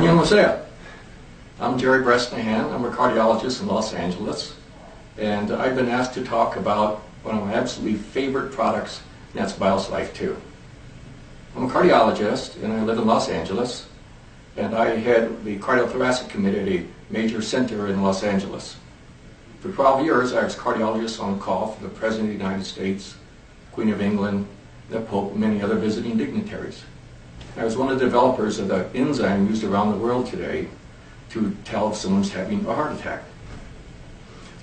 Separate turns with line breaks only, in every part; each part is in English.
안녕하세요. I'm Jerry Brestnahan. I'm a cardiologist in Los Angeles, and I've been asked to talk about one of my absolutely favorite products, and that's BioSlife 2. I'm a cardiologist, and I live in Los Angeles, and I head the cardiothoracic committee at a major center in Los Angeles. For 12 years, I was cardiologist on call for the President of the United States, Queen of England, the Pope, and many other visiting dignitaries. I was one of the developers of the enzyme used around the world today to tell if someone's having a heart attack.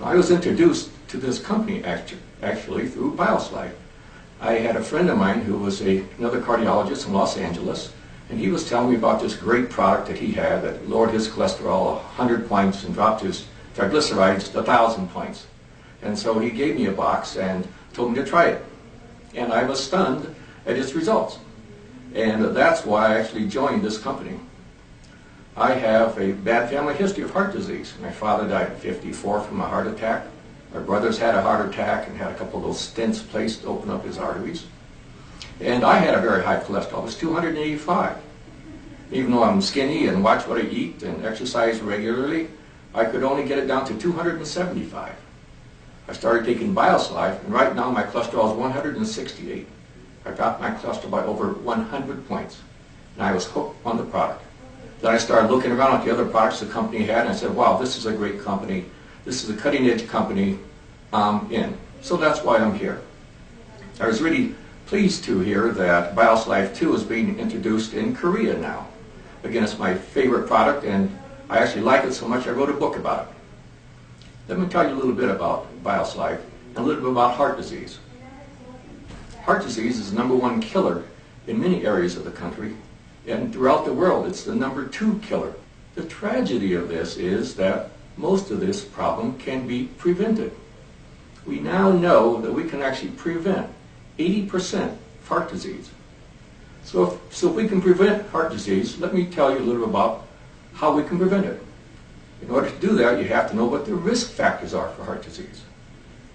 I was introduced to this company actually through BioSlife. I had a friend of mine who was another cardiologist in Los Angeles, and he was telling me about this great product that he had that lowered his cholesterol 100 points and dropped his triglycerides 1,000 points. And so he gave me a box and told me to try it. And I was stunned at its results. And that's why I actually joined this company. I have a bad family history of heart disease. My father died at 54 from a heart attack. My brothers had a heart attack and had a couple of those stents placed to open up his arteries. And I had a very high cholesterol. It was 285. Even though I'm skinny and watch what I eat and exercise regularly, I could only get it down to 275. I started taking BioSlife, and right now my cholesterol is 168. I dropped my cholesterol by over 100 points, and I was hooked on the product. Then I started looking around at the other products the company had, and I said, wow, this is a great company. This is a cutting-edge company. I'm in. So that's why I'm here. I was really pleased to hear that BioSlife 2 is being introduced in Korea now. Again, it's my favorite product, and I actually like it so much I wrote a book about it. Let me tell you a little bit about BioSlife and a little bit about heart disease. Heart disease is the #1 killer in many areas of the country, and throughout the world it's the #2 killer. The tragedy of this is that most of this problem can be prevented. We now know that we can actually prevent 80% of heart disease. So if we can prevent heart disease, let me tell you a little bit about how we can prevent it. In order to do that, you have to know what the risk factors are for heart disease.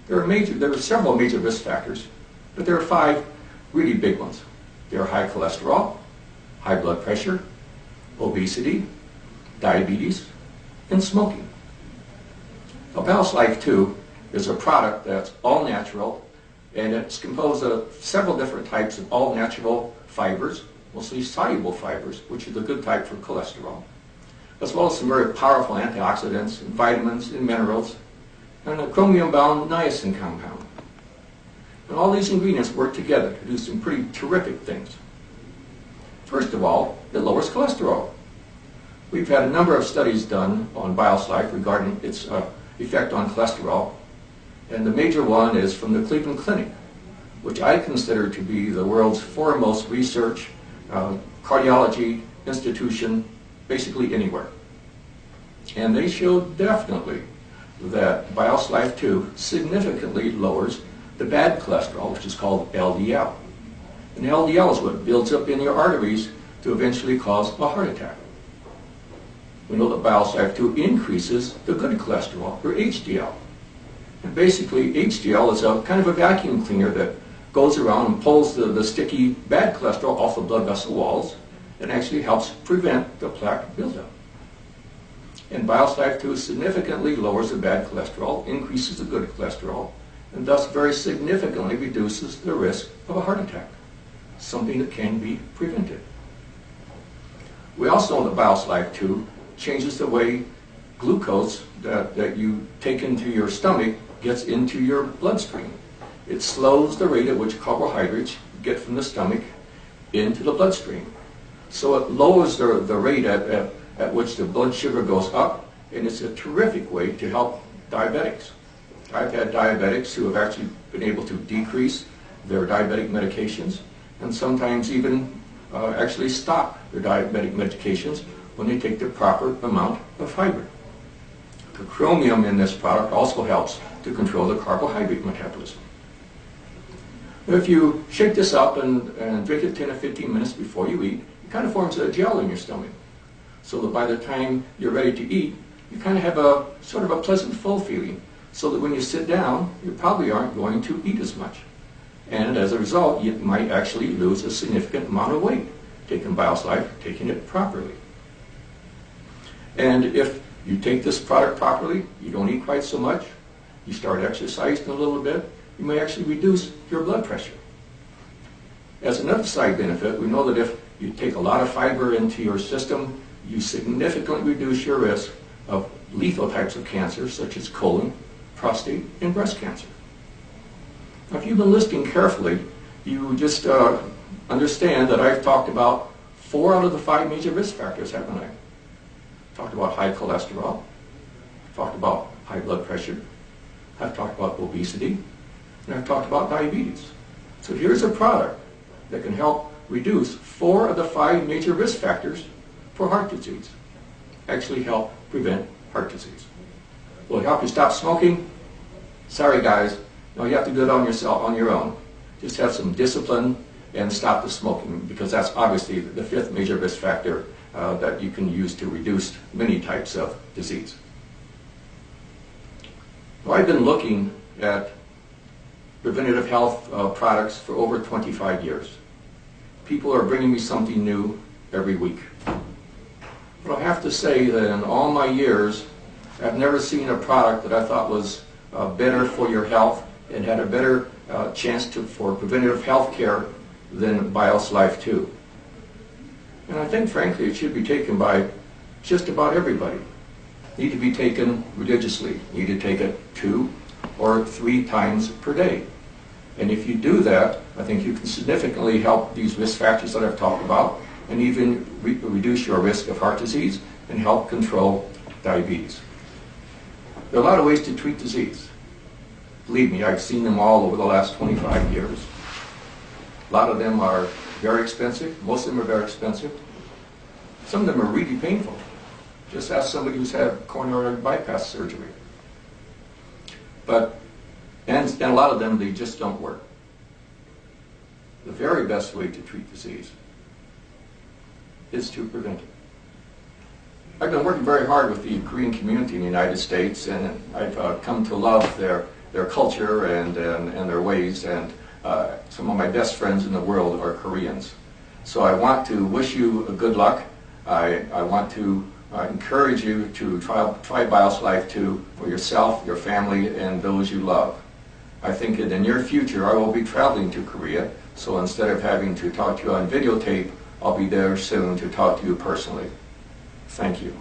There are several major risk factors, but there are 5 really big ones. There are high cholesterol, high blood pressure, obesity, diabetes, and smoking. Now, BioSlife 2 is a product that's all natural, and it's composed of several different types of all natural fibers, mostly soluble fibers, which are the good type for cholesterol, as well as some very powerful antioxidants and vitamins and minerals, and a chromium-bound niacin compound. And all these ingredients work together to do some pretty terrific things. First of all, it lowers cholesterol. We've had a number of studies done on BioSlife regarding its effect on cholesterol, and the major one is from the Cleveland Clinic, which I consider to be the world's foremost research cardiology institution, basically anywhere. And they showed definitely that BioSlife 2 significantly lowers the bad cholesterol, which is called LDL. And LDL is what builds up in your arteries to eventually cause a heart attack. We know that BioSlife 2 increases the good cholesterol, or HDL. And basically, HDL is a kind of a vacuum cleaner that goes around and pulls the sticky bad cholesterol off the blood vessel walls and actually helps prevent the plaque buildup. And BioSlife 2 significantly lowers the bad cholesterol, increases the good cholesterol, and thus very significantly reduces the risk of a heart attack, something that can be prevented. We also know that BioSlife 2 changes the way glucose that you take into your stomach gets into your bloodstream. It slows the rate at which carbohydrates get from the stomach into the bloodstream. So it lowers the rate at which the blood sugar goes up, and it's a terrific way to help diabetics. I've had diabetics who have actually been able to decrease their diabetic medications and sometimes even actually stop their diabetic medications when they take the proper amount of fiber. The chromium in this product also helps to control the carbohydrate metabolism. If you shake this up and drink it 10 or 15 minutes before you eat, it kind of forms a gel in your stomach, so that by the time you're ready to eat, you kind of have a sort of a pleasant full feeling, so that when you sit down, you probably aren't going to eat as much. And as a result, you might actually lose a significant amount of weight, taking BioSlife, taking it properly. And if you take this product properly, you don't eat quite so much, you start exercising a little bit, you may actually reduce your blood pressure. As another side benefit, we know that if you take a lot of fiber into your system, you significantly reduce your risk of lethal types of cancer, such as colon, prostate, and breast cancer. Now, if you've been listening carefully, you just understand that I've talked about 4 out of the 5 major risk factors, haven't I? Talked about high cholesterol, talked about high blood pressure, I've talked about obesity, and I've talked about diabetes. So here's a product that can help reduce 4 of the 5 major risk factors for heart disease. Actually help prevent heart disease. Will it help you stop smoking? Sorry guys, no, you have to do it on yourself, on your own. Just have some discipline and stop the smoking, because that's obviously the 5th major risk factor that you can use to reduce many types of disease. Well, I've been looking at preventative health products for over 25 years. People are bringing me something new every week. But I have to say that in all my years, I've never seen a product that I thought was better for your health and had a better chance for preventative health care than BIOS Life 2. And I think, frankly, it should be taken by just about everybody. Need to be taken religiously. Need to take it 2 or 3 times per day. And if you do that, I think you can significantly help these risk factors that I've talked about, and even reduce your risk of heart disease and help control diabetes. There are a lot of ways to treat disease. Believe me, I've seen them all over the last 25 years. A lot of them are very expensive. Most of them are very expensive. Some of them are really painful. Just ask somebody who's had coronary bypass surgery. And a lot of them, they just don't work. The very best way to treat disease is to prevent it. I've been working very hard with the Korean community in the United States, and I've come to love their culture and their ways, and some of my best friends in the world are Koreans. So I want to wish you good luck. I want to encourage you to try BIOS Life 2 for yourself, your family, and those you love. I think in the near future I will be traveling to Korea, so instead of having to talk to you on videotape, I'll be there soon to talk to you personally. Thank you.